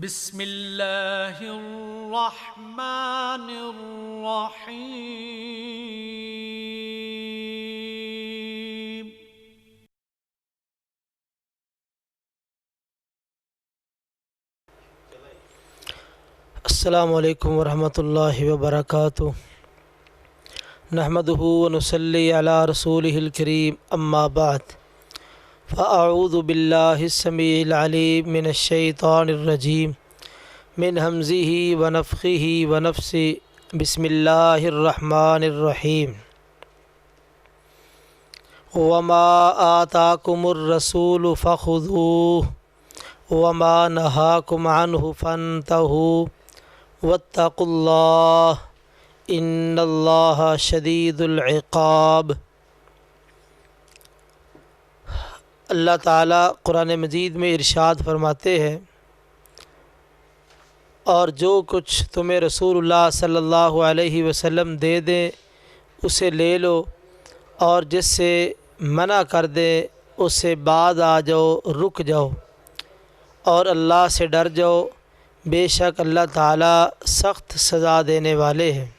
بسم اللہ الرحمن الرحیم۔ السلام علیکم ورحمۃ اللہ وبرکاتہ۔ نحمدہ ونصلی علی رسولہ الکریم، اما بعد فاعوذ باللہ السمیع العلیم من الشیطان الرجیم من ہمزہ ونفخہ ونفثہ۔ بسم اللہ الرحمن الرحیم۔ وما آتاکم الرسول فخذوہ وما نہاکم عنہ فانتہوا واتقوا اللہ ان اللہ شدید العقاب۔ اللہ تعالیٰ قرآن مجید میں ارشاد فرماتے ہیں، اور جو کچھ تمہیں رسول اللہ صلی اللہ علیہ وسلم دے دیں اسے لے لو، اور جس سے منع کر دیں اس سے بعد آ جاؤ، رک جاؤ، اور اللہ سے ڈر جاؤ، بے شک اللہ تعالیٰ سخت سزا دینے والے ہیں۔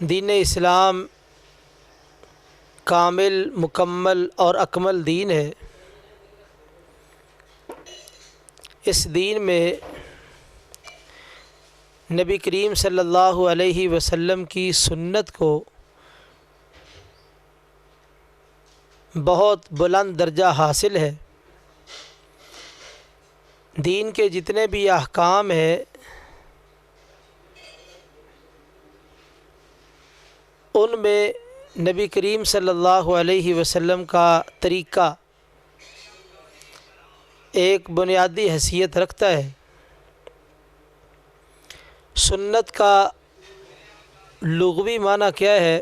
دین اسلام کامل، مکمل اور اکمل دین ہے۔ اس دین میں نبی کریم صلی اللہ علیہ وسلم کی سنت کو بہت بلند درجہ حاصل ہے۔ دین کے جتنے بھی احکام ہیں ان میں نبی کریم صلی اللہ علیہ وسلم کا طریقہ ایک بنیادی حیثیت رکھتا ہے۔ سنت کا لغوی معنی کیا ہے؟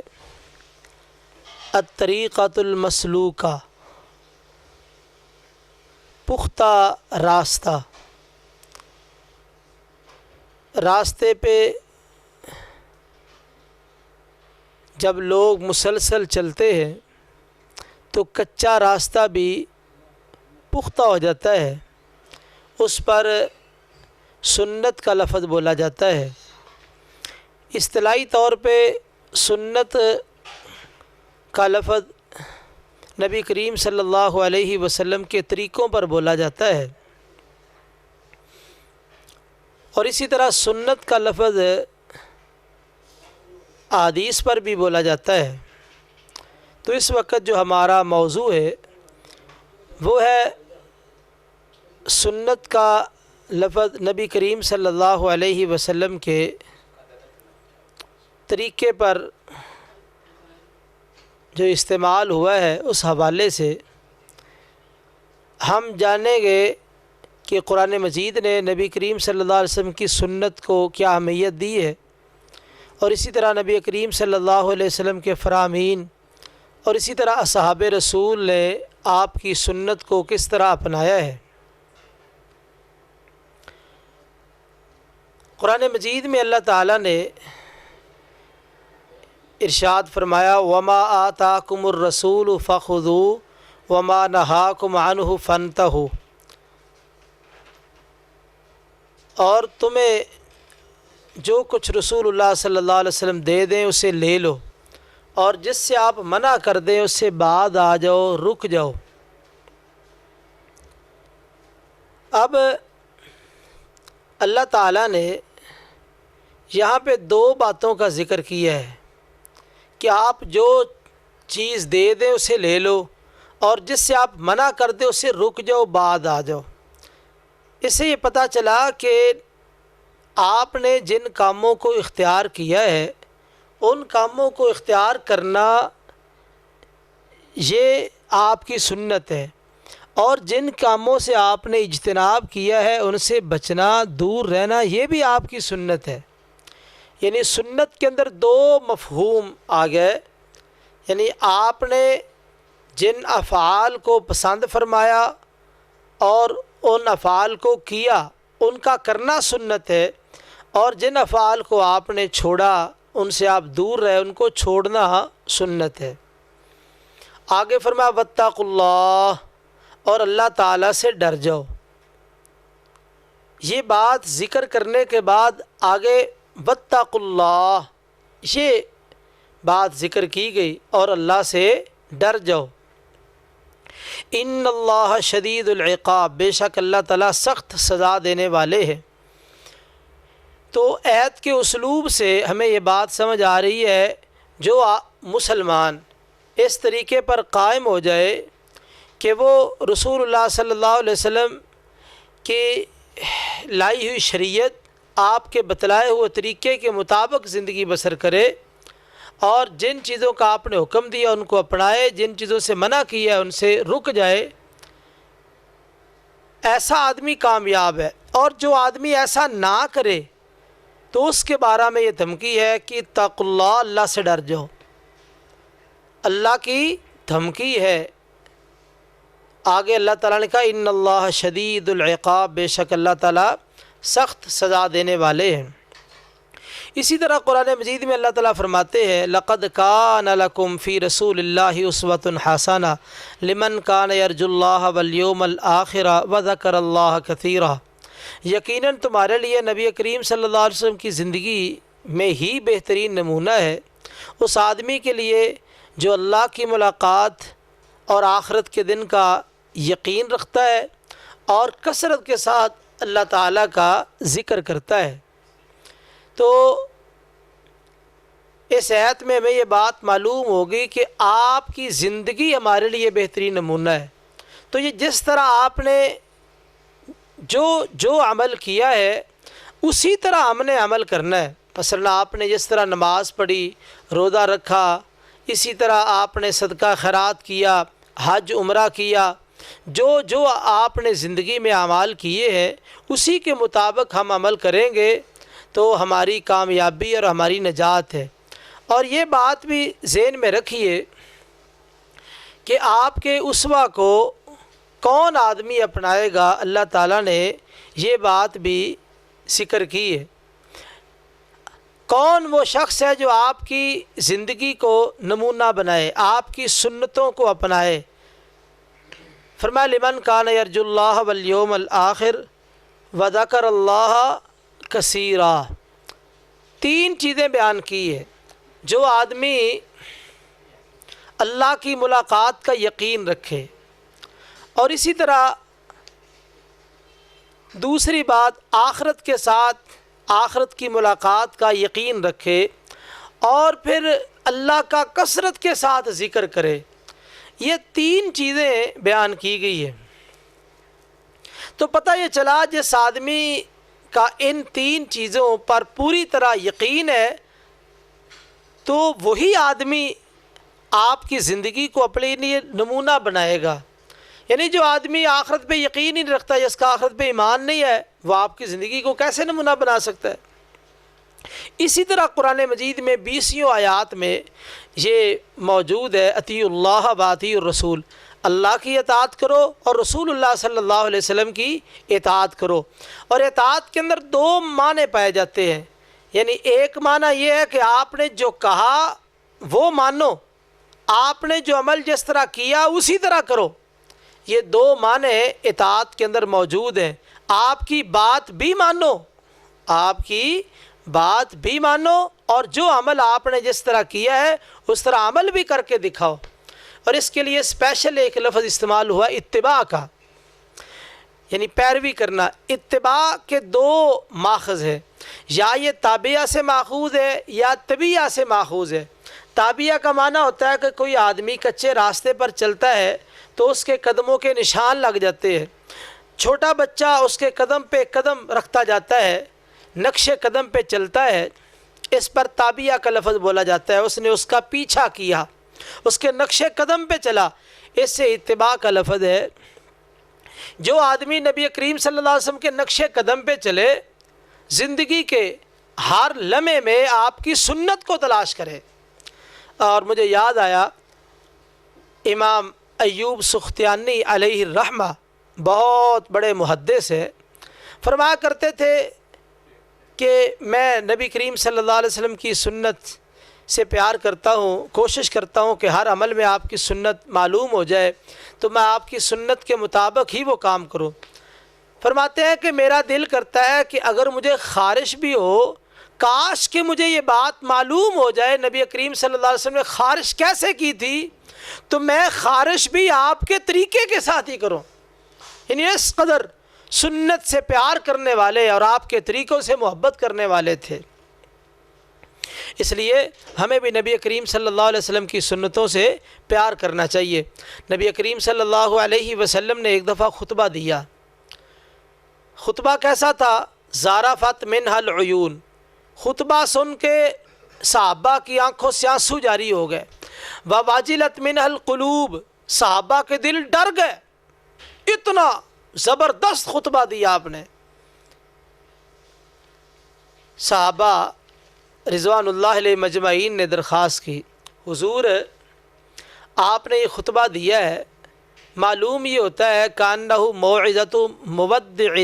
الطریقۃ المسلوکہ، پختہ راستہ۔ راستے پہ جب لوگ مسلسل چلتے ہیں تو کچا راستہ بھی پختہ ہو جاتا ہے، اس پر سنت کا لفظ بولا جاتا ہے۔ اصطلاحی طور پہ سنت کا لفظ نبی کریم صلی اللہ علیہ وسلم کے طریقوں پر بولا جاتا ہے، اور اسی طرح سنت کا لفظ احادیث پر بھی بولا جاتا ہے۔ تو اس وقت جو ہمارا موضوع ہے وہ ہے سنت کا لفظ نبی کریم صلی اللہ علیہ وسلم کے طریقے پر جو استعمال ہوا ہے، اس حوالے سے ہم جانیں گے کہ قرآن مجید نے نبی کریم صلی اللہ علیہ وسلم کی سنت کو کیا اہمیت دی ہے، اور اسی طرح نبی کریم صلی اللہ علیہ وسلم کے فرامین اور اسی طرح اصحاب رسول نے آپ کی سنت کو کس طرح اپنایا ہے۔ قرآن مجید میں اللہ تعالیٰ نے ارشاد فرمایا، وما آتاکم الرسول فخذوہ وما نہاکم عنہ فانتہوا، اور تمہیں جو کچھ رسول اللہ صلی اللہ علیہ وسلم دے دیں اسے لے لو، اور جس سے آپ منع کر دیں اس سے بعد آ جاؤ، رک جاؤ۔ اب اللہ تعالیٰ نے یہاں پہ دو باتوں کا ذکر کیا ہے کہ آپ جو چیز دے دیں اسے لے لو، اور جس سے آپ منع کر دیں اسے رک جاؤ، بعد آ جاؤ۔ اس سے یہ پتہ چلا کہ آپ نے جن کاموں کو اختیار کیا ہے ان کاموں کو اختیار کرنا یہ آپ کی سنت ہے، اور جن کاموں سے آپ نے اجتناب کیا ہے ان سے بچنا، دور رہنا، یہ بھی آپ کی سنت ہے۔ یعنی سنت کے اندر دو مفہوم آ گئے، یعنی آپ نے جن افعال کو پسند فرمایا اور ان افعال کو کیا، ان کا کرنا سنت ہے، اور جن افعال کو آپ نے چھوڑا ان سے آپ دور رہے، ان کو چھوڑنا سنت ہے۔ آگے فرمایا واتقوا اللہ، اور اللہ تعالیٰ سے ڈر جاؤ۔ یہ بات ذکر کرنے کے بعد آگے واتقوا اللہ یہ بات ذکر کی گئی، اور اللہ سے ڈر جاؤ۔ ان اللہ شدید العقاب، بے شک اللہ تعالیٰ سخت سزا دینے والے ہیں۔ تو آیت کے اسلوب سے ہمیں یہ بات سمجھ آ رہی ہے، جو مسلمان اس طریقے پر قائم ہو جائے کہ وہ رسول اللہ صلی اللہ علیہ وسلم کی لائی ہوئی شریعت، آپ کے بتلائے ہوئے طریقے کے مطابق زندگی بسر کرے، اور جن چیزوں کا آپ نے حکم دیا ان کو اپنائے، جن چیزوں سے منع کیا ہے ان سے رک جائے، ایسا آدمی کامیاب ہے۔ اور جو آدمی ایسا نہ کرے تو اس کے بارے میں یہ دھمکی ہے کہ اتقوا اللہ، اللہ سے ڈر جاؤ۔ اللہ کی دھمکی ہے۔ آگے اللہ تعالیٰ نے کہا ان اللہ شدید العقاب، بے شک اللہ تعالیٰ سخت سزا دینے والے ہیں۔ اسی طرح قرآن مجید میں اللہ تعالیٰ فرماتے ہیں لقد کان لکم فی رسول اللہ اسوۃ حسنہ لمن کان یرجو اللہ والیوم الآخر وذکر اللہ کثیرا، یقیناً تمہارے لیے نبی کریم صلی اللہ علیہ وسلم کی زندگی میں ہی بہترین نمونہ ہے اس آدمی کے لیے جو اللہ کی ملاقات اور آخرت کے دن کا یقین رکھتا ہے اور کثرت کے ساتھ اللہ تعالیٰ کا ذکر کرتا ہے۔ تو اس آیت میں ہمیں یہ بات معلوم ہوگی کہ آپ کی زندگی ہمارے لیے بہترین نمونہ ہے۔ تو یہ جس طرح آپ نے جو عمل کیا ہے اسی طرح ہم نے عمل کرنا ہے۔ مثلا آپ نے جس طرح نماز پڑھی، روزہ رکھا، اسی طرح آپ نے صدقہ خیرات کیا، حج عمرہ کیا، جو آپ نے زندگی میں اعمال کیے ہیں اسی کے مطابق ہم عمل کریں گے تو ہماری کامیابی اور ہماری نجات ہے۔ اور یہ بات بھی ذہن میں رکھیے کہ آپ کے اسوہ کو کون آدمی اپنائے گا، اللہ تعالیٰ نے یہ بات بھی ذکر کی ہے۔ کون وہ شخص ہے جو آپ کی زندگی کو نمونہ بنائے، آپ کی سنتوں کو اپنائے؟ فرمایا لمن کان یرجو اللہ والیوم الآخر وذکر اللہ کثیرا، تین چیزیں بیان کی ہے۔ جو آدمی اللہ کی ملاقات کا یقین رکھے، اور اسی طرح دوسری بات آخرت کے ساتھ آخرت کی ملاقات کا یقین رکھے، اور پھر اللہ کا کثرت کے ساتھ ذکر کرے، یہ تین چیزیں بیان کی گئی ہیں۔ تو پتہ یہ چلا جس آدمی کا ان تین چیزوں پر پوری طرح یقین ہے تو وہی آدمی آپ کی زندگی کو اپنے لیے نمونہ بنائے گا۔ یعنی جو آدمی آخرت پہ یقین ہی نہیں رکھتا، جس کا آخرت پہ ایمان نہیں ہے، وہ آپ کی زندگی کو کیسے نمونہ بنا سکتا ہے؟ اسی طرح قرآن مجید میں 20 آیات میں یہ موجود ہے اطیعوا اللہ و اطیعوا الرسول، اللہ کی اطاعت کرو اور رسول اللہ صلی اللہ علیہ وسلم کی اطاعت کرو۔ اور اطاعت کے اندر دو معنی پائے جاتے ہیں، یعنی ایک معنی یہ ہے کہ آپ نے جو کہا وہ مانو، آپ نے جو عمل جس طرح کیا اسی طرح کرو۔ یہ دو معنی اطاعت کے اندر موجود ہیں۔ آپ کی بات بھی مانو، آپ کی بات بھی مانو، اور جو عمل آپ نے جس طرح کیا ہے اس طرح عمل بھی کر کے دکھاؤ۔ اور اس کے لیے اسپیشل ایک لفظ استعمال ہوا اتباع کا، یعنی پیروی کرنا۔ اتباع کے دو ماخذ ہیں، یا یہ تابعہ سے ماخوذ ہے یا تبیہ سے ماخوذ ہے۔ تابعہ کا معنی ہوتا ہے کہ کوئی آدمی کچے راستے پر چلتا ہے تو اس کے قدموں کے نشان لگ جاتے ہیں، چھوٹا بچہ اس کے قدم پہ قدم رکھتا جاتا ہے، نقش قدم پہ چلتا ہے، اس پر تابعہ کا لفظ بولا جاتا ہے۔ اس نے اس کا پیچھا کیا، اس کے نقش قدم پہ چلا، اس سے اتباع کا لفظ ہے۔ جو آدمی نبی کریم صلی اللہ علیہ وسلم کے نقش قدم پہ چلے، زندگی کے ہر لمحے میں آپ کی سنت کو تلاش کرے۔ اور مجھے یاد آیا امام ایوب سختیانی علیہ الرحمہ بہت بڑے محدث ہیں، فرمایا کرتے تھے کہ میں نبی کریم صلی اللہ علیہ وسلم کی سنت سے پیار کرتا ہوں، کوشش کرتا ہوں کہ ہر عمل میں آپ کی سنت معلوم ہو جائے تو میں آپ کی سنت کے مطابق ہی وہ کام کروں۔ فرماتے ہیں کہ میرا دل کرتا ہے کہ اگر مجھے خارش بھی ہو، کاش کہ مجھے یہ بات معلوم ہو جائے نبی کریم صلی اللہ علیہ وسلم نے خارش کیسے کی تھی، تو میں خارش بھی آپ کے طریقے کے ساتھ ہی کروں۔ یعنی اس قدر سنت سے پیار کرنے والے اور آپ کے طریقوں سے محبت کرنے والے تھے۔ اس لیے ہمیں بھی نبی کریم صلی اللہ علیہ وسلم کی سنتوں سے پیار کرنا چاہیے۔ نبی کریم صلی اللہ علیہ وسلم نے ایک دفعہ خطبہ دیا۔ خطبہ کیسا تھا؟ زارفت منہ العیون۔ خطبہ سن کے صحابہ کی آنکھوں سے آنسو جاری ہو گئے۔ وواجلت منہ القلوب، صحابہ کے دل ڈر گئے، اتنا زبردست خطبہ دیا آپ نے۔ صحابہ رضوان اللہ علیہ مجمعین نے درخواست کی، حضور آپ نے یہ خطبہ دیا ہے، معلوم یہ ہوتا ہے کانہ موعظۃ مودع،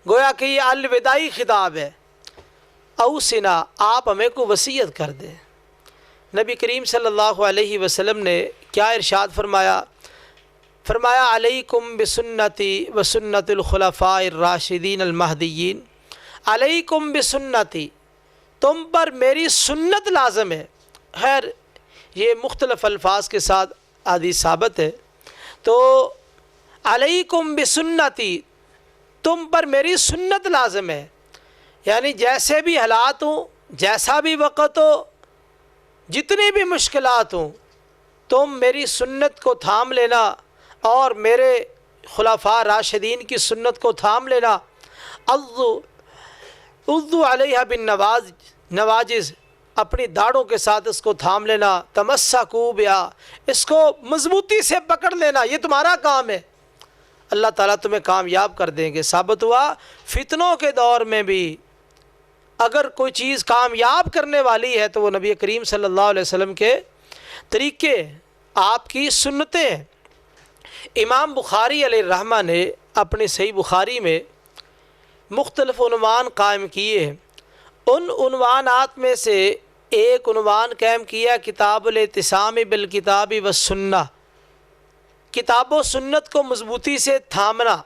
گویا کہ یہ الوداعی خطاب ہے، اوصنا، آپ ہمیں کو وصیت کر دیں۔ نبی کریم صلی اللہ علیہ وسلم نے کیا ارشاد فرمایا؟ فرمایا علیکم بسنتی وسنت الخلفاء الراشدین المہدیین، علیکم بسنتی، تم پر میری سنت لازم ہے۔ خیر یہ مختلف الفاظ کے ساتھ حدیث ثابت ہے، تو علیکم بسنتی، تم پر میری سنت لازم ہے، یعنی جیسے بھی حالات ہوں، جیسا بھی وقت ہو، جتنی بھی مشکلات ہوں، تم میری سنت کو تھام لینا اور میرے خلفاء راشدین کی سنت کو تھام لینا۔ عضو علیہ بالنواجذ، اپنی داڑھوں کے ساتھ اس کو تھام لینا، تمسکوا بہا، اس کو مضبوطی سے پکڑ لینا، یہ تمہارا کام ہے، اللہ تعالیٰ تمہیں کامیاب کر دیں گے۔ ثابت ہوا فتنوں کے دور میں بھی اگر کوئی چیز کامیاب کرنے والی ہے تو وہ نبی کریم صلی اللہ علیہ وسلم کے طریقے، آپ کی سنتیں ہیں۔ امام بخاری علیہ الرحمہ نے اپنے صحیح بخاری میں مختلف عنوان قائم کیے ہیں۔ ان عنوانات میں سے ایک عنوان قائم کیا کتاب الاعتصام بالکتاب والسنہ، کتاب و سنت کو مضبوطی سے تھامنا،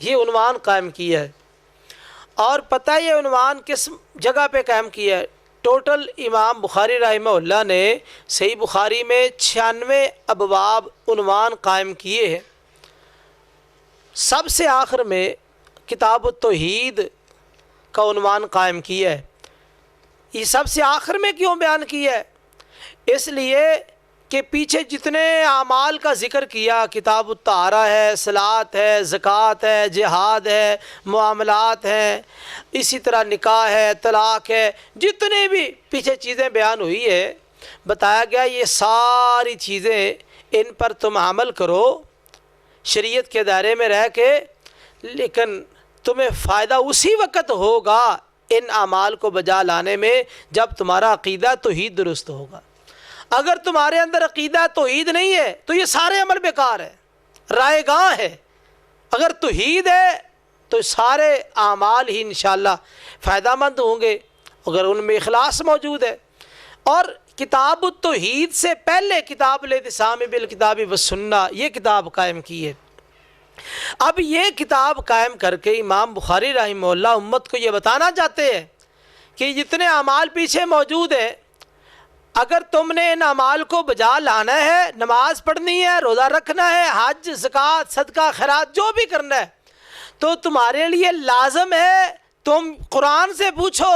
یہ عنوان قائم کیا ہے۔ اور پتہ یہ عنوان کس جگہ پہ قائم کیا ہے؟ ٹوٹل امام بخاری رحمہ اللہ نے صحیح بخاری میں 96 ابواب عنوان قائم کیے ہیں۔ سب سے آخر میں کتاب التوحید کا عنوان قائم کیا ہے۔ یہ سب سے آخر میں کیوں بیان کیا ہے؟ اس لیے کہ پیچھے جتنے اعمال کا ذکر کیا، کتاب الطہارہ ہے، صلاۃ ہے، زکوٰۃ ہے، جہاد ہے، معاملات ہیں، اسی طرح نکاح ہے، طلاق ہے، جتنے بھی پیچھے چیزیں بیان ہوئی ہے، بتایا گیا یہ ساری چیزیں ان پر تم عمل کرو شریعت کے دائرے میں رہ کے، لیکن تمہیں فائدہ اسی وقت ہوگا ان اعمال کو بجا لانے میں جب تمہارا عقیدہ توحید درست ہوگا۔ اگر تمہارے اندر عقیدہ توحید نہیں ہے تو یہ سارے عمل بیکار ہے، رائے گاں ہے۔ اگر توحید ہے تو سارے اعمال ہی انشاءاللہ فائدہ مند ہوں گے، اگر ان میں اخلاص موجود ہے۔ اور کتاب التوحید سے پہلے کتاب الاعتصام بالکتاب والسنہ، یہ کتاب قائم کی ہے۔ اب یہ کتاب قائم کر کے امام بخاری رحمہ اللہ امت کو یہ بتانا چاہتے ہیں کہ جتنے اعمال پیچھے موجود ہیں، اگر تم نے ان اعمال کو بجا لانا ہے، نماز پڑھنی ہے، روزہ رکھنا ہے، حج، زکوٰۃ، صدقہ، خیرات جو بھی کرنا ہے، تو تمہارے لیے لازم ہے تم قرآن سے پوچھو،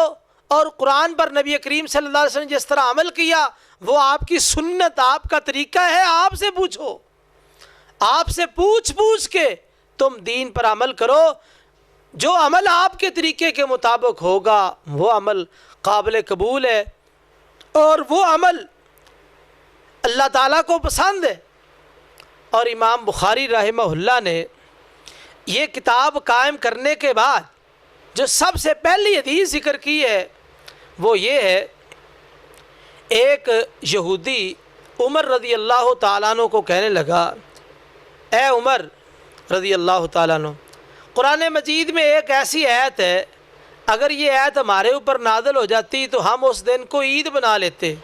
اور قرآن پر نبی کریم صلی اللہ علیہ وسلم جس طرح عمل کیا وہ آپ کی سنت، آپ کا طریقہ ہے، آپ سے پوچھو۔ آپ سے پوچھ کے تم دین پر عمل کرو۔ جو عمل آپ کے طریقے کے مطابق ہوگا وہ عمل قابل قبول ہے، اور وہ عمل اللہ تعالیٰ کو پسند ہے۔ اور امام بخاری رحمہ اللہ نے یہ کتاب قائم کرنے کے بعد جو سب سے پہلی حدیث ذکر کی ہے وہ یہ ہے، ایک یہودی عمر رضی اللہ تعالیٰ عنہ کو کہنے لگا، اے عمر رضی اللہ تعالیٰ عنہ، قرآن مجید میں ایک ایسی آیت ہے، اگر یہ آیت ہمارے اوپر نازل ہو جاتی تو ہم اس دن کو عید بنا لیتے۔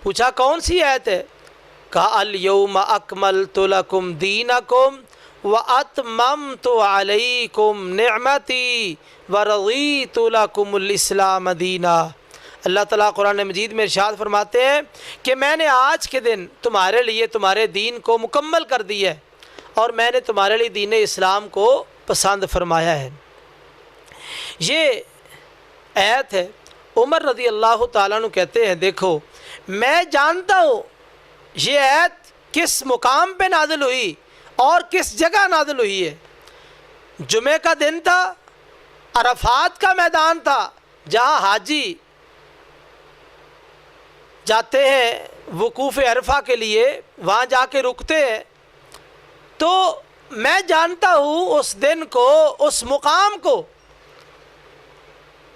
پوچھا کون سی آیت ہے؟ کہا الیوم اکملت لکم دینکم واتممت علیکم نعمتی ورضیت لکم الاسلام دینا۔ اللہ تعالیٰ قرآن مجید میں ارشاد فرماتے ہیں کہ میں نے آج کے دن تمہارے لیے تمہارے دین کو مکمل کر دیا ہے اور میں نے تمہارے لیے دین اسلام کو پسند فرمایا ہے۔ یہ آیت ہے۔ عمر رضی اللہ تعالیٰ عنہ کہتے ہیں دیکھو میں جانتا ہوں یہ آیت کس مقام پہ نازل ہوئی اور کس جگہ نازل ہوئی ہے۔ جمعہ کا دن تھا، عرفات کا میدان تھا، جہاں حاجی جاتے ہیں وقوف عرفہ کے لیے، وہاں جا کے رکتے ہیں۔ تو میں جانتا ہوں اس دن کو، اس مقام کو،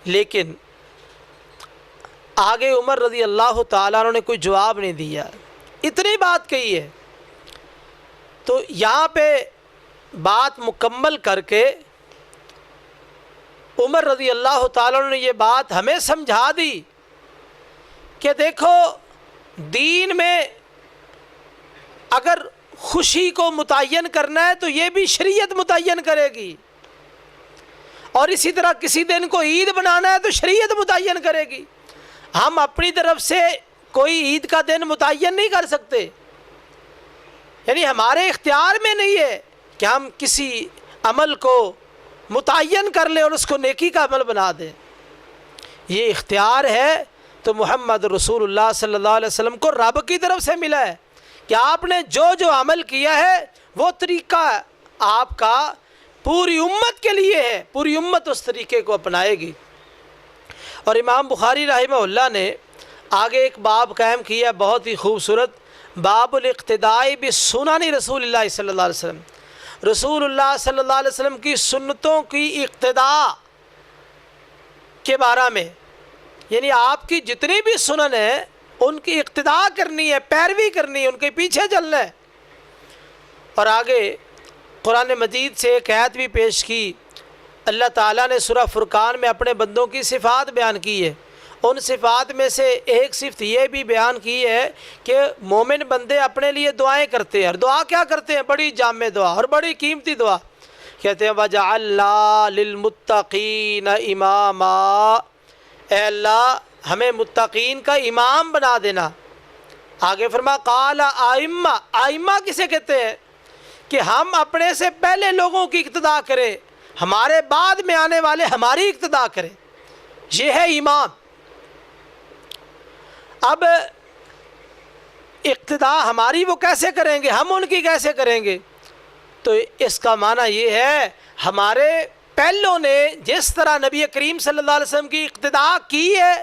لیکن آگے عمر رضی اللہ تعالیٰ عنہ نے کوئی جواب نہیں دیا، اتنی بات کہی ہے۔ تو یہاں پہ بات مکمل کر کے عمر رضی اللہ تعالیٰ عنہ نے یہ بات ہمیں سمجھا دی کہ دیکھو دین میں اگر خوشی کو متعین کرنا ہے تو یہ بھی شریعت متعین کرے گی، اور اسی طرح کسی دن کو عید بنانا ہے تو شریعت متعین کرے گی۔ ہم اپنی طرف سے کوئی عید کا دن متعین نہیں کر سکتے، یعنی ہمارے اختیار میں نہیں ہے کہ ہم کسی عمل کو متعین کر لیں اور اس کو نیکی کا عمل بنا دیں۔ یہ اختیار ہے تو محمد رسول اللہ صلی اللہ علیہ وسلم کو رب کی طرف سے ملا ہے کہ آپ نے جو جو عمل کیا ہے وہ طریقہ آپ کا پوری امت کے لیے ہے، پوری امت اس طریقے کو اپنائے گی۔ اور امام بخاری رحمہ اللہ نے آگے ایک باب قائم کیا بہت ہی خوبصورت، باب الاقتداء بسنن رسول اللہ صلی اللہ علیہ وسلم، رسول اللہ صلی اللہ علیہ وسلم کی سنتوں کی اقتداء کے بارے میں، یعنی آپ کی جتنی بھی سنن ہیں ان کی اقتداء کرنی ہے، پیروی کرنی ہے، ان کے پیچھے چلنا ہے۔ اور آگے قرآن مجید سے ایک آیت بھی پیش کی، اللہ تعالیٰ نے سورہ فرقان میں اپنے بندوں کی صفات بیان کی ہے۔ ان صفات میں سے ایک صفت یہ بھی بیان کی ہے کہ مومن بندے اپنے لیے دعائیں کرتے ہیں، اور دعا کیا کرتے ہیں؟ بڑی جامع دعا اور بڑی قیمتی دعا، کہتے ہیں وَجَعَلْنَا لِلْمُتَّقِينَ إِمَامًا، اے اللہ ہمیں متقین کا امام بنا دینا۔ آگے فرما قال آئمہ، آئمہ کسے کہتے ہیں؟ کہ ہم اپنے سے پہلے لوگوں کی اقتداء کریں، ہمارے بعد میں آنے والے ہماری اقتداء کریں، یہ ہے امام۔ اب اقتداء ہماری وہ کیسے کریں گے، ہم ان کی کیسے کریں گے؟ تو اس کا معنی یہ ہے ہمارے پہلوں نے جس طرح نبی کریم صلی اللہ علیہ وسلم کی اقتداء کی ہے،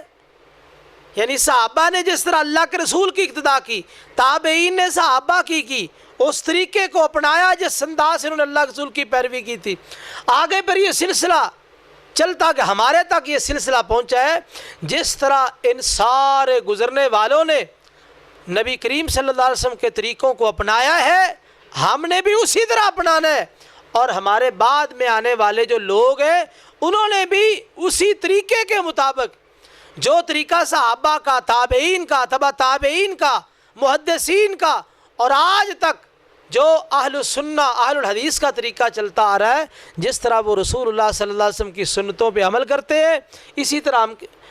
یعنی صحابہ نے جس طرح اللہ کے رسول کی اقتداء کی، تابعین نے صحابہ کی اس طریقے کو اپنایا جس انداز سے انہوں نے اللہ کے رسول کی پیروی کی تھی، آگے پر یہ سلسلہ چلتا کہ ہمارے تک یہ سلسلہ پہنچا ہے۔ جس طرح ان سارے گزرنے والوں نے نبی کریم صلی اللہ علیہ وسلم کے طریقوں کو اپنایا ہے، ہم نے بھی اسی طرح اپنانا ہے، اور ہمارے بعد میں آنے والے جو لوگ ہیں انہوں نے بھی اسی طریقے کے مطابق جو طریقہ صحابہ کا، تابعین کا، تبع تابعین کا، محدثین کا، اور آج تک جو اہل السنہ اہل الحدیث کا طریقہ چلتا آ رہا ہے، جس طرح وہ رسول اللہ صلی اللہ علیہ وسلم کی سنتوں پہ عمل کرتے ہیں، اسی طرح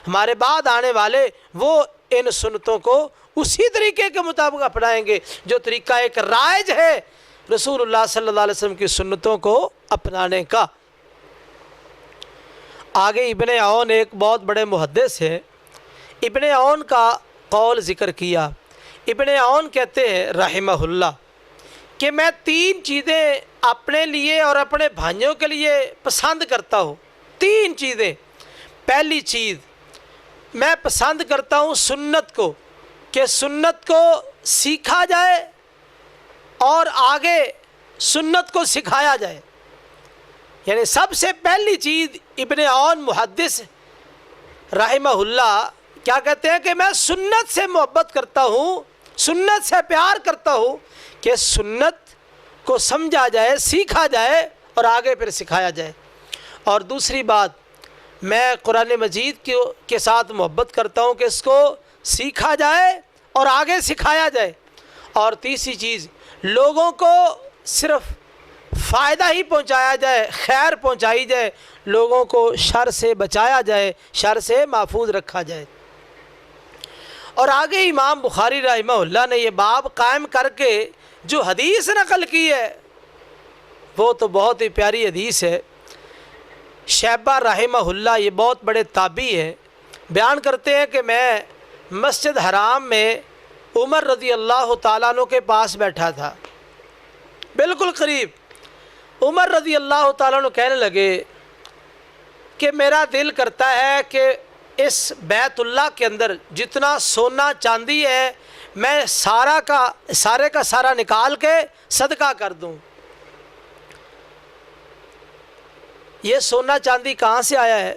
ہمارے بعد آنے والے وہ ان سنتوں کو اسی طریقے کے مطابق اپنائیں گے جو طریقہ ایک رائج ہے رسول اللہ صلی اللہ علیہ وسلم کی سنتوں کو اپنانے کا۔ آگے ابن عون ایک بہت بڑے محدث ہیں، ابن عون کا قول ذکر کیا۔ ابن عون کہتے ہیں رحمہ اللہ کہ میں 3 چیزیں اپنے لیے اور اپنے بھائیوں کے لیے پسند کرتا ہوں، 3 چیزیں۔ پہلی چیز میں پسند کرتا ہوں سنت کو، کہ سنت کو سیکھا جائے اور آگے سنت کو سکھایا جائے، یعنی سب سے پہلی چیز ابن عون محدث رحمہ اللہ کیا کہتے ہیں کہ میں سنت سے محبت کرتا ہوں، سنت سے پیار کرتا ہوں کہ سنت کو سمجھا جائے، سیکھا جائے اور آگے پھر سکھایا جائے۔ اور دوسری بات میں قرآن مجید کے ساتھ محبت کرتا ہوں کہ اس کو سیکھا جائے اور آگے سکھایا جائے، اور تیسری چیز لوگوں کو صرف فائدہ ہی پہنچایا جائے، خیر پہنچائی جائے، لوگوں کو شر سے بچایا جائے، شر سے محفوظ رکھا جائے۔ اور آگے امام بخاری رحمہ اللہ نے یہ باب قائم کر کے جو حدیث نقل کی ہے وہ تو بہت ہی پیاری حدیث ہے۔ شیبہ رحمہ اللہ یہ بہت بڑے تابعی ہیں، بیان کرتے ہیں کہ میں مسجد حرام میں عمر رضی اللہ تعالیٰ عنہ کے پاس بیٹھا تھا، بالکل قریب۔ عمر رضی اللہ تعالیٰ عنہ کہنے لگے کہ میرا دل کرتا ہے کہ اس بیت اللہ کے اندر جتنا سونا چاندی ہے میں سارے کا سارا نکال کے صدقہ کر دوں۔ یہ سونا چاندی کہاں سے آیا ہے؟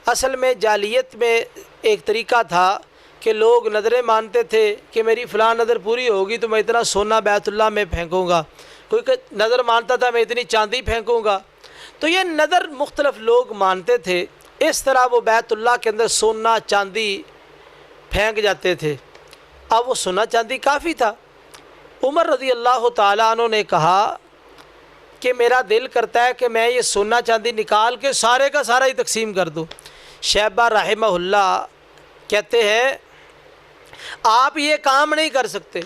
اصل میں جاہلیت میں ایک طریقہ تھا کہ لوگ نظریں مانتے تھے کہ میری فلاں نظر پوری ہوگی تو میں اتنا سونا بیت اللہ میں پھینکوں گا، کوئی نظر مانتا تھا میں اتنی چاندی پھینکوں گا، تو یہ نظر مختلف لوگ مانتے تھے، اس طرح وہ بیت اللہ کے اندر سونا چاندی پھینک جاتے تھے۔ اب وہ سونا چاندی کافی تھا۔ عمر رضی اللہ تعالیٰ عنہ نے کہا کہ میرا دل کرتا ہے کہ میں یہ سونا چاندی نکال کے سارے کا سارا ہی تقسیم کر دوں۔ شیبہ رحمہ اللہ کہتے ہیں آپ یہ کام نہیں کر سکتے،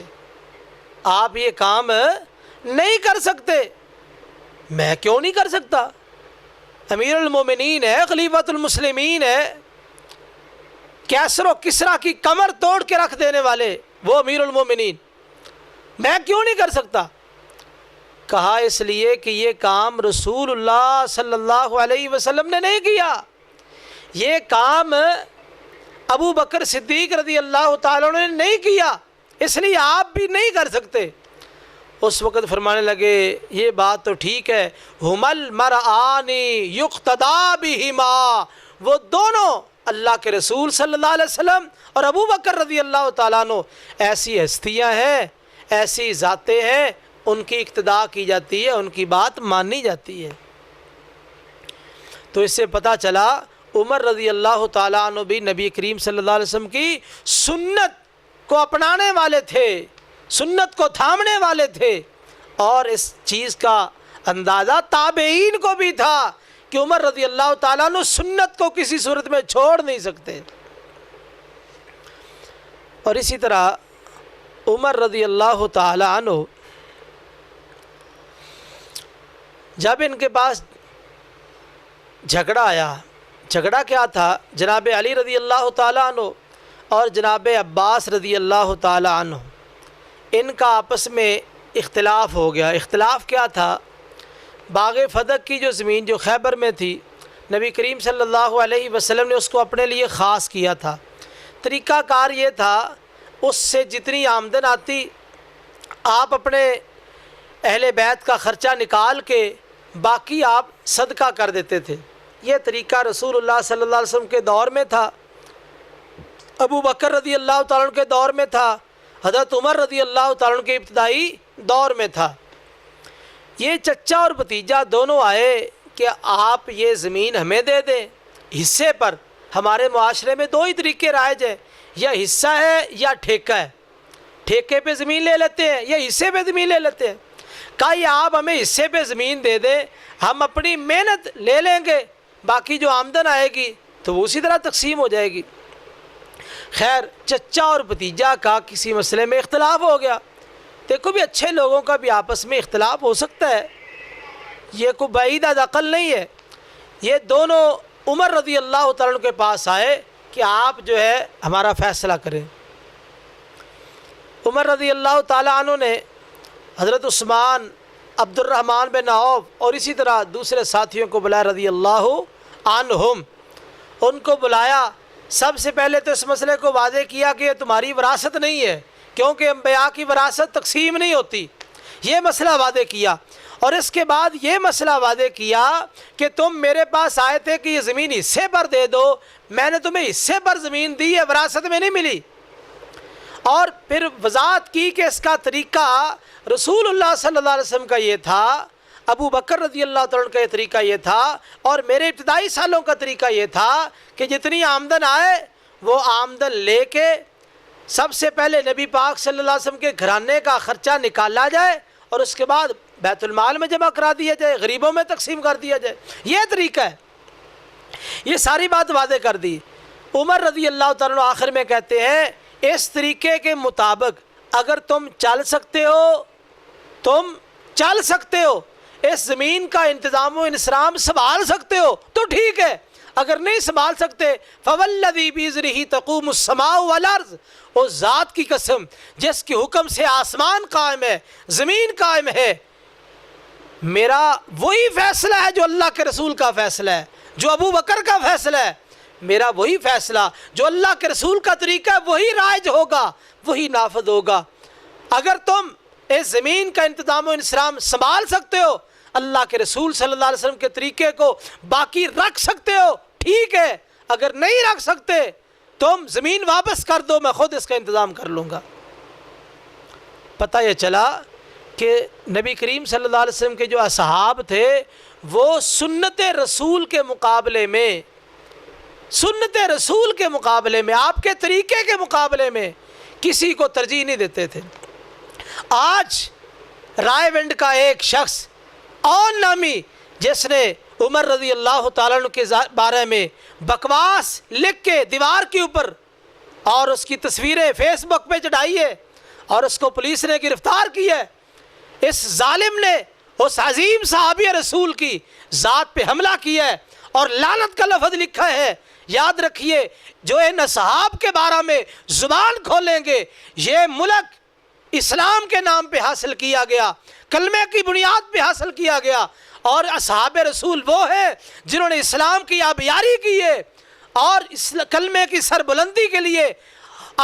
آپ یہ کام نہیں کر سکتے۔ میں کیوں نہیں کر سکتا؟ امیر المومنین ہے، خلیفۃ المسلمین ہے، کیسر و کسریٰ کی کمر توڑ کے رکھ دینے والے وہ امیر المومنین، میں کیوں نہیں کر سکتا؟ کہا اس لیے کہ یہ کام رسول اللہ صلی اللہ علیہ وسلم نے نہیں کیا، یہ کام ابو بکر صدیق رضی اللہ تعالیٰ عنہ نے نہیں کیا، اس لیے آپ بھی نہیں کر سکتے۔ اس وقت فرمانے لگے یہ بات تو ٹھیک ہے، ہم المرآن یقتدی بہما، وہ دونوں اللہ کے رسول صلی اللہ علیہ وسلم اور ابو بکر رضی اللہ تعالیٰ عنہ ایسی ہستیاں ہیں، ایسی ذاتیں ہیں، ان کی اقتداء کی جاتی ہے، ان کی بات مانی جاتی ہے۔ تو اس سے پتہ چلا عمر رضی اللہ تعالیٰ عنہ بھی نبی کریم صلی اللہ علیہ وسلم کی سنت کو اپنانے والے تھے، سنت کو تھامنے والے تھے، اور اس چیز کا اندازہ تابعین کو بھی تھا کہ عمر رضی اللہ تعالیٰ عنہ سنت کو کسی صورت میں چھوڑ نہیں سکتے۔ اور اسی طرح عمر رضی اللہ تعالیٰ عنہ جب ان کے پاس جھگڑا آیا، جھگڑا کیا تھا؟ جناب علی رضی اللہ تعالیٰ عنہ اور جناب عباس رضی اللہ تعالیٰ عنہ ان کا آپس میں اختلاف ہو گیا۔ اختلاف کیا تھا؟ باغ فدق کی جو زمین جو خیبر میں تھی، نبی کریم صلی اللہ علیہ وسلم نے اس کو اپنے لیے خاص کیا تھا۔ طریقہ کار یہ تھا اس سے جتنی آمدن آتی آپ اپنے اہل بیت کا خرچہ نکال کے باقی آپ صدقہ کر دیتے تھے۔ یہ طریقہ رسول اللہ صلی اللہ علیہ وسلم کے دور میں تھا، ابو بکر رضی اللہ تعالیٰ عنہ کے دور میں تھا، حضرت عمر رضی اللہ تعالیٰ عنہ کے ابتدائی دور میں تھا۔ یہ چچا اور بھتیجا دونوں آئے کہ آپ یہ زمین ہمیں دے دیں حصے پر۔ ہمارے معاشرے میں دو ہی طریقے رائج ہیں، یا حصہ ہے یا ٹھیکہ ہے، ٹھیکے پہ زمین لے لیتے ہیں یا حصے پہ زمین لے لیتے ہیں۔ کہا یہ آپ ہمیں حصے پہ زمین دے دیں، ہم اپنی محنت لے لیں گے، باقی جو آمدن آئے گی تو وہ اسی طرح تقسیم ہو جائے گی۔ خیر چچا اور بھتیجا کا کسی مسئلے میں اختلاف ہو گیا۔ دیکھو بھی اچھے لوگوں کا بھی آپس میں اختلاف ہو سکتا ہے، یہ کوئی بعید از عقل نہیں ہے۔ یہ دونوں عمر رضی اللہ تعالیٰ عنہ کے پاس آئے کہ آپ جو ہے ہمارا فیصلہ کریں۔ عمر رضی اللہ تعالیٰ عنہ نے حضرت عثمان، عبد الرحمن بن عوف اور اسی طرح دوسرے ساتھیوں کو بلایا رضی اللہ عنہم، ان کو بلایا۔ سب سے پہلے تو اس مسئلے کو واضح کیا کہ یہ تمہاری وراثت نہیں ہے، کیونکہ انبیاء کی وراثت تقسیم نہیں ہوتی، یہ مسئلہ واضح کیا۔ اور اس کے بعد یہ مسئلہ واضح کیا کہ تم میرے پاس آئے تھے کہ یہ زمین حصے پر دے دو، میں نے تمہیں حصے پر زمین دی ہے، وراثت میں نہیں ملی۔ اور پھر وضاحت کی کہ اس کا طریقہ رسول اللہ صلی اللہ علیہ وسلم کا یہ تھا، ابو بکر رضی اللہ تعالیٰ عنہ کا یہ طریقہ یہ تھا، اور میرے ابتدائی سالوں کا طریقہ یہ تھا کہ جتنی آمدن آئے وہ آمدن لے کے سب سے پہلے نبی پاک صلی اللہ علیہ وسلم کے گھرانے کا خرچہ نکالا جائے اور اس کے بعد بیت المال میں جمع کرا دیا جائے، غریبوں میں تقسیم کر دیا جائے، یہ طریقہ ہے۔ یہ ساری بات واضح کر دی۔ عمر رضی اللہ تعالیٰ عنہ آخر میں کہتے ہیں اس طریقے کے مطابق اگر تم چل سکتے ہو، اس زمین کا انتظام و انصرام سنبھال سکتے ہو تو ٹھیک ہے، اگر نہیں سنبھال سکتے فوالذی بِإِذْنِهِ تَقُومُ السَّمَاءُ وَالْأَرْضُ، اس ذات کی قسم جس کے حکم سے آسمان قائم ہے، زمین قائم ہے، میرا وہی فیصلہ ہے جو اللہ کے رسول کا فیصلہ ہے، جو ابو بکر کا فیصلہ ہے، میرا وہی فیصلہ جو اللہ کے رسول کا طریقہ ہے وہی رائج ہوگا، وہی نافذ ہوگا۔ اگر تم اس زمین کا انتظام و انصرام سنبھال سکتے ہو، اللہ کے رسول صلی اللہ علیہ وسلم کے طریقے کو باقی رکھ سکتے ہو، ٹھیک ہے، اگر نہیں رکھ سکتے تم زمین واپس کر دو، میں خود اس کا انتظام کر لوں گا۔ پتہ یہ چلا کہ نبی کریم صلی اللہ علیہ وسلم کے جو اصحاب تھے وہ سنت رسول کے مقابلے میں، آپ کے طریقے کے مقابلے میں کسی کو ترجیح نہیں دیتے تھے۔ آج رائے ونڈ کا ایک شخص اون نامی جس نے عمر رضی اللہ تعالیٰ عنہ کے بارے میں بکواس لکھ کے دیوار کے اوپر اور اس کی تصویریں فیس بک پہ چڑھائی ہے اور اس کو پولیس نے گرفتار کیا ہے، اس ظالم نے اس عظیم صحابی رسول کی ذات پہ حملہ کیا ہے اور لعنت کا لفظ لکھا ہے۔ یاد رکھیے جو ان اصحاب کے بارے میں زبان کھولیں گے، یہ ملک اسلام کے نام پہ حاصل کیا گیا، کلمے کی بنیاد پہ حاصل کیا گیا، اور اصحاب رسول وہ ہیں جنہوں نے اسلام کی آبیاری کی ہے اور اس کلمے کی سربلندی کے لیے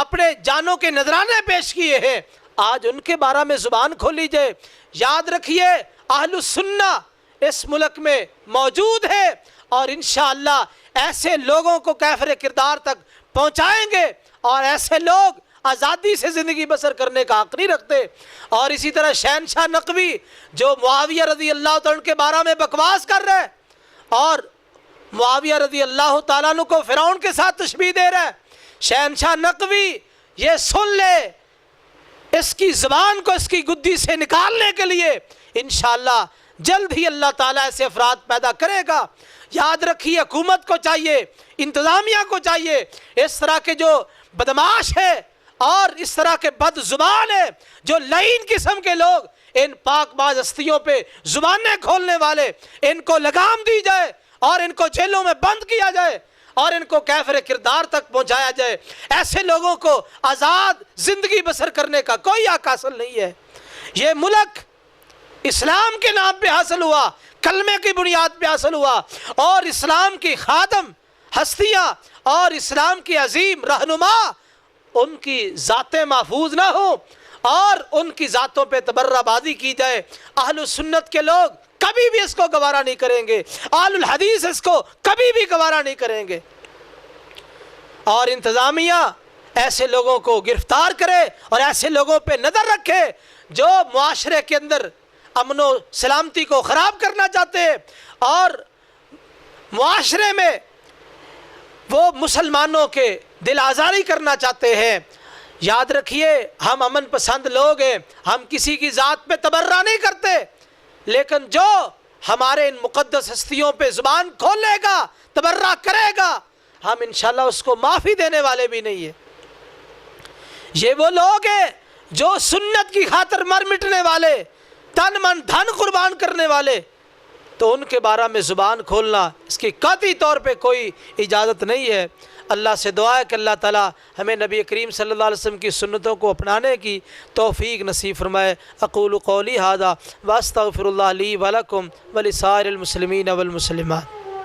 اپنے جانوں کے نذرانے پیش کیے ہیں۔ آج ان کے بارے میں زبان کھولی جائے۔ یاد رکھیے اہل السنہ اس ملک میں موجود ہے اور انشاءاللہ ایسے لوگوں کو کیفر کردار تک پہنچائیں گے، اور ایسے لوگ آزادی سے زندگی بسر کرنے کا حق نہیں رکھتے۔ اور اسی طرح شہنشاہ نقوی جو معاویہ رضی اللہ تعالیٰ کے بارے میں بکواس کر رہے اور معاویہ رضی اللہ تعالیٰ عنہ کو فرعون کے ساتھ تشبیہ دے رہا ہے، شہنشاہ نقوی یہ سن لے، اس کی زبان کو اس کی گدی سے نکالنے کے لیے انشاءاللہ جلد ہی اللہ تعالیٰ ایسے افراد پیدا کرے گا۔ یاد رکھیے حکومت کو چاہیے، انتظامیہ کو چاہیے، اس طرح کے جو بدماش ہے اور اس طرح کے بد زبان ہے، جو لعین قسم کے لوگ، ان پاک باز ہستیوں پہ زبانیں کھولنے والے، ان کو لگام دی جائے اور ان کو جیلوں میں بند کیا جائے اور ان کو کیفر کردار تک پہنچایا جائے۔ ایسے لوگوں کو آزاد زندگی بسر کرنے کا کوئی حق حاصل نہیں ہے۔ یہ ملک اسلام کے نام پہ حاصل ہوا، کلمے کی بنیاد پہ حاصل ہوا، اور اسلام کی خادم ہستیاں اور اسلام کی عظیم رہنما ان کی ذاتیں محفوظ نہ ہوں اور ان کی ذاتوں پہ تبرہ بازی کی جائے، اہل السنت کے لوگ کبھی بھی اس کو گوارا نہیں کریں گے، اہل الحدیث اس کو کبھی بھی گوارا نہیں کریں گے۔ اور انتظامیہ ایسے لوگوں کو گرفتار کرے اور ایسے لوگوں پہ نظر رکھے جو معاشرے کے اندر امن و سلامتی کو خراب کرنا چاہتے ہیں اور معاشرے میں وہ مسلمانوں کے دل آزاری کرنا چاہتے ہیں۔ یاد رکھیے ہم امن پسند لوگ ہیں، ہم کسی کی ذات پہ تبرہ نہیں کرتے، لیکن جو ہمارے ان مقدس ہستیوں پہ زبان کھولے گا، تبرہ کرے گا، ہم انشاءاللہ اس کو معافی دینے والے بھی نہیں ہیں۔ یہ وہ لوگ ہیں جو سنت کی خاطر مر مٹنے والے، تن من دھن قربان کرنے والے، تو ان کے بارے میں زبان کھولنا اس کی قطعی طور پہ کوئی اجازت نہیں ہے۔ اللہ سے دعا ہے کہ اللہ تعالی ہمیں نبی کریم صلی اللہ علیہ وسلم کی سنتوں کو اپنانے کی توفیق نصیب فرمائے۔ اقول قولی ھذا واستغفر اللہ لی ولکم ولسائر المسلمین والمسلمات۔